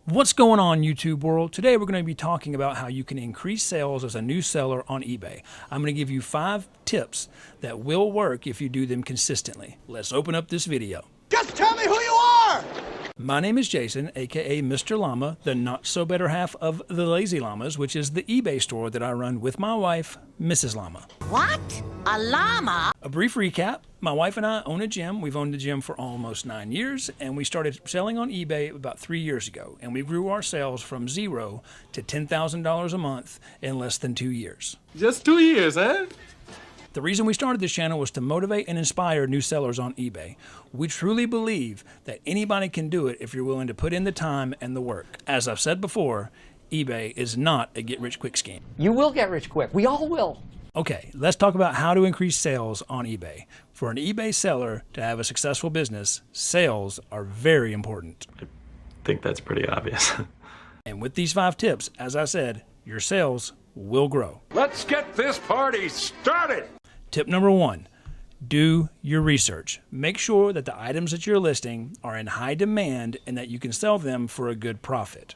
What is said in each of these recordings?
What's going on, YouTube world? Today we're going to be talking about how you can increase sales as a new seller on eBay. I'm going to give you 5 tips that will work if you do them consistently. Let's open up this video. Just tell me who you are! My name is Jason, aka Mr. Llama, the not so better half of the Lazy Llamas, which is the eBay store that I run with my wife, Mrs. Llama. What? A llama? A brief recap. My wife and I own a gym. We've owned the gym for almost 9 years, and we started selling on eBay about 3 years ago, and we grew our sales from $0 to $10,000 a month in less than 2 years. Just 2 years, eh? The reason we started this channel was to motivate and inspire new sellers on eBay. We truly believe that anybody can do it if you're willing to put in the time and the work. As I've said before, eBay is not a get-rich-quick scheme. You will get rich quick. We all will. Okay, let's talk about how to increase sales on eBay. For an eBay seller to have a successful business, sales are very important. I think that's pretty obvious. And with these 5 tips, as I said, your sales will grow. Let's get this party started! Tip number 1, do your research. Make sure that the items that you're listing are in high demand and that you can sell them for a good profit.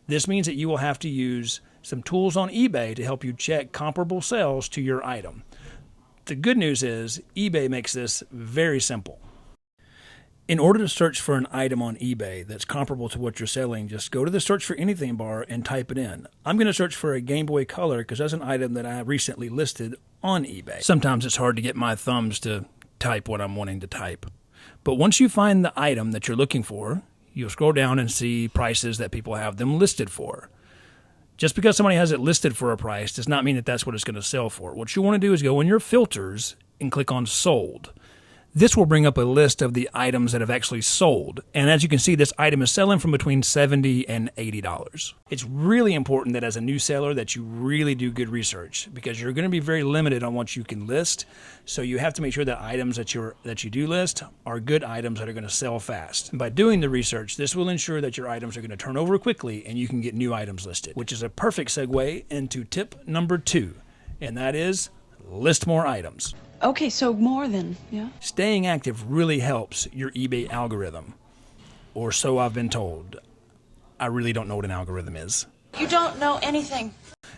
This means that you will have to use some tools on eBay to help you check comparable sales to your item. The good news is eBay makes this very simple. In order to search for an item on eBay that's comparable to what you're selling, just go to the search for anything bar and type it in. I'm going to search for a Game Boy Color because that's an item that I recently listed on eBay. Sometimes it's hard to get my thumbs to type what I'm wanting to type. But once you find the item that you're looking for, you'll scroll down and see prices that people have them listed for. Just because somebody has it listed for a price does not mean that that's what it's going to sell for. What you want to do is go in your filters and click on sold. This will bring up a list of the items that have actually sold. And as you can see, this item is selling from between $70 and $80. It's really important that as a new seller that you really do good research because you're going to be very limited on what you can list. So you have to make sure that items that you do list are good items that are going to sell fast. And by doing the research, this will ensure that your items are going to turn over quickly and you can get new items listed, which is a perfect segue into tip number 2. And that is list more items. Okay, so more than, yeah? Staying active really helps your eBay algorithm, or so I've been told. I really don't know what an algorithm is. You don't know anything.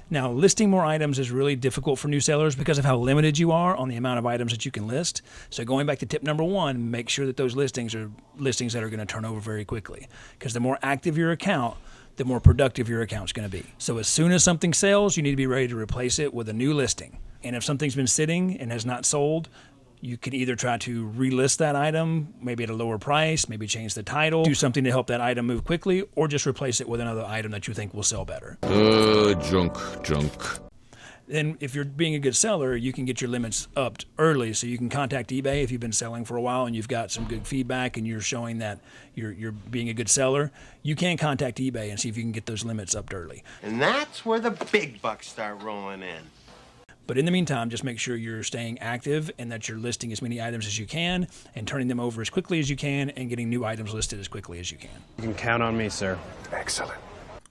Now, listing more items is really difficult for new sellers because of how limited you are on the amount of items that you can list. So going back to tip number 1, make sure that those listings are listings that are going to turn over very quickly. Because the more active your account, the more productive your account's going to be. So as soon as something sells, you need to be ready to replace it with a new listing. And if something's been sitting and has not sold, you can either try to relist that item, maybe at a lower price, maybe change the title, do something to help that item move quickly, or just replace it with another item that you think will sell better. Junk. Then if you're being a good seller, you can get your limits upped early. So you can contact eBay if you've been selling for a while and you've got some good feedback and you're showing that you're being a good seller. You can contact eBay and see if you can get those limits upped early. And that's where the big bucks start rolling in. But in the meantime, just make sure you're staying active and that you're listing as many items as you can and turning them over as quickly as you can and getting new items listed as quickly as you can. You can count on me, sir. Excellent.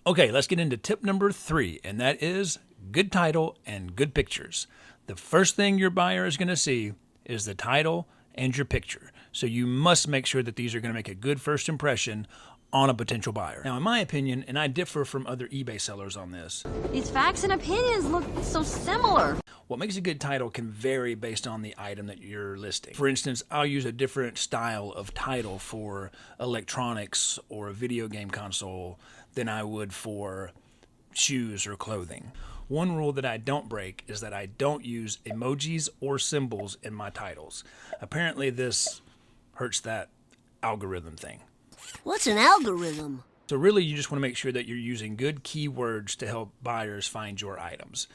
Okay, let's get into tip number 3, and that is good title and good pictures. The first thing your buyer is going to see is the title and your picture. So you must make sure that these are going to make a good first impression on a potential buyer. Now, in my opinion, and I differ from other eBay sellers on this, these facts and opinions look so similar. What makes a good title can vary based on the item that you're listing. For instance, I'll use a different style of title for electronics or a video game console than I would for shoes or clothing. One rule that I don't break is that I don't use emojis or symbols in my titles. Apparently this hurts that algorithm thing. What's an algorithm? So really you just want to make sure that you're using good keywords to help buyers find your items.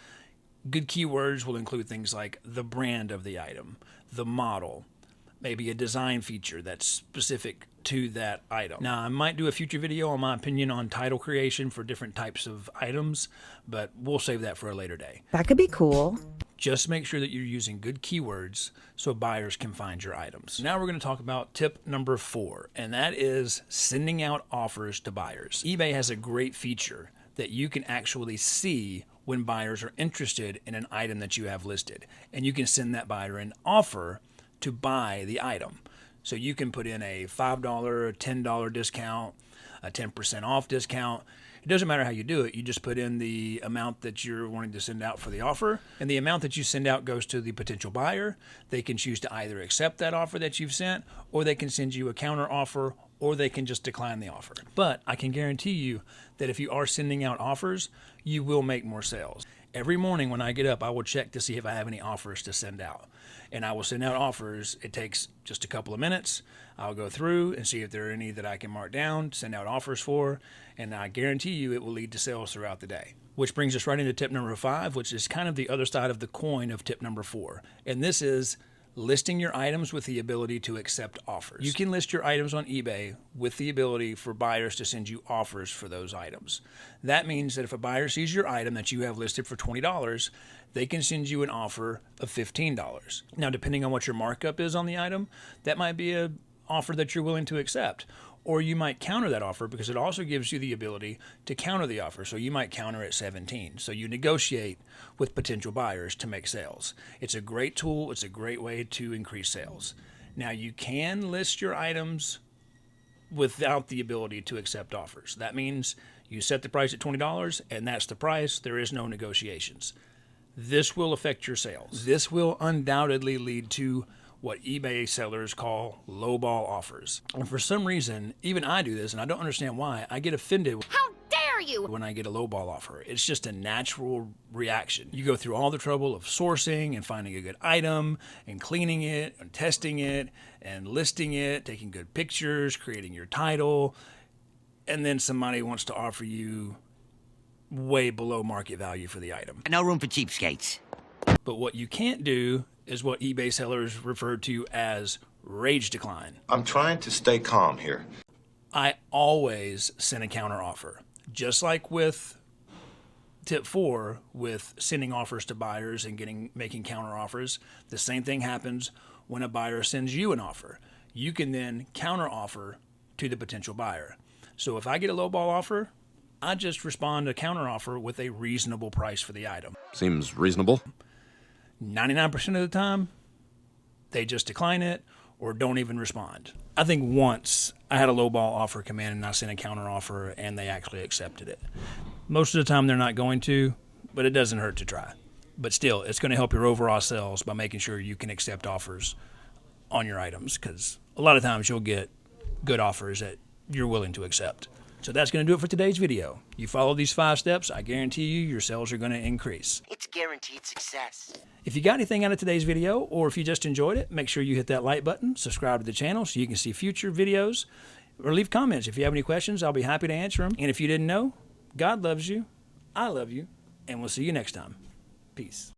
Good keywords will include things like the brand of the item, the model, maybe a design feature that's specific to that item. Now, I might do a future video on my opinion on title creation for different types of items, but we'll save that for a later day. That could be cool. Just make sure that you're using good keywords so buyers can find your items. Now we're going to talk about tip number 4, and that is sending out offers to buyers. eBay has a great feature that you can actually see when buyers are interested in an item that you have listed, and you can send that buyer an offer to buy the item. So you can put in a $5 or $10 discount a 10% off discount. It doesn't matter how you do it. You just put in the amount that you're wanting to send out for the offer, and the amount that you send out goes to the potential buyer. They can choose to either accept that offer that you've sent, or they can send you a counter offer, or they can just decline the offer. But I can guarantee you that if you are sending out offers, you will make more sales. Every morning when I get up, I will check to see if I have any offers to send out. And I will send out offers. It takes just a couple of minutes. I'll go through and see if there are any that I can mark down, send out offers for, and I guarantee you it will lead to sales throughout the day. Which brings us right into tip number 5, which is kind of the other side of the coin of tip number 4. And this is listing your items with the ability to accept offers. You can list your items on eBay with the ability for buyers to send you offers for those items. That means that if a buyer sees your item that you have listed for $20, they can send you an offer of $15. Now, depending on what your markup is on the item, that might be an offer that you're willing to accept. Or you might counter that offer because it also gives you the ability to counter the offer. So you might counter at 17. So you negotiate with potential buyers to make sales. It's a great tool. It's a great way to increase sales. Now you can list your items without the ability to accept offers. That means you set the price at $20 and that's the price. There is no negotiations. This will affect your sales. This will undoubtedly lead to what eBay sellers call lowball offers. And for some reason, even I do this, and I don't understand why, I get offended. How dare you! When I get a lowball offer. It's just a natural reaction. You go through all the trouble of sourcing and finding a good item and cleaning it and testing it and listing it, taking good pictures, creating your title, and then somebody wants to offer you way below market value for the item. No room for cheapskates. But what you can't do is what eBay sellers refer to as rage decline. I'm trying to stay calm here. I always send a counter offer. Just like with tip 4, with sending offers to buyers and making counter offers, the same thing happens when a buyer sends you an offer. You can then counter offer to the potential buyer. So if I get a lowball offer, I just respond to counter offer with a reasonable price for the item. Seems reasonable. 99% of the time, they just decline it or don't even respond. I think once I had a lowball offer come in and I sent a counter offer and they actually accepted it. Most of the time they're not going to, but it doesn't hurt to try. But still, it's going to help your overall sales by making sure you can accept offers on your items, because a lot of times you'll get good offers that you're willing to accept. So that's going to do it for today's video. You follow these 5 steps, I guarantee you your sales are going to increase. It's guaranteed success. If you got anything out of today's video, or if you just enjoyed it, make sure you hit that like button, subscribe to the channel so you can see future videos, or leave comments. If you have any questions, I'll be happy to answer them. And if you didn't know, God loves you, I love you, and we'll see you next time. Peace.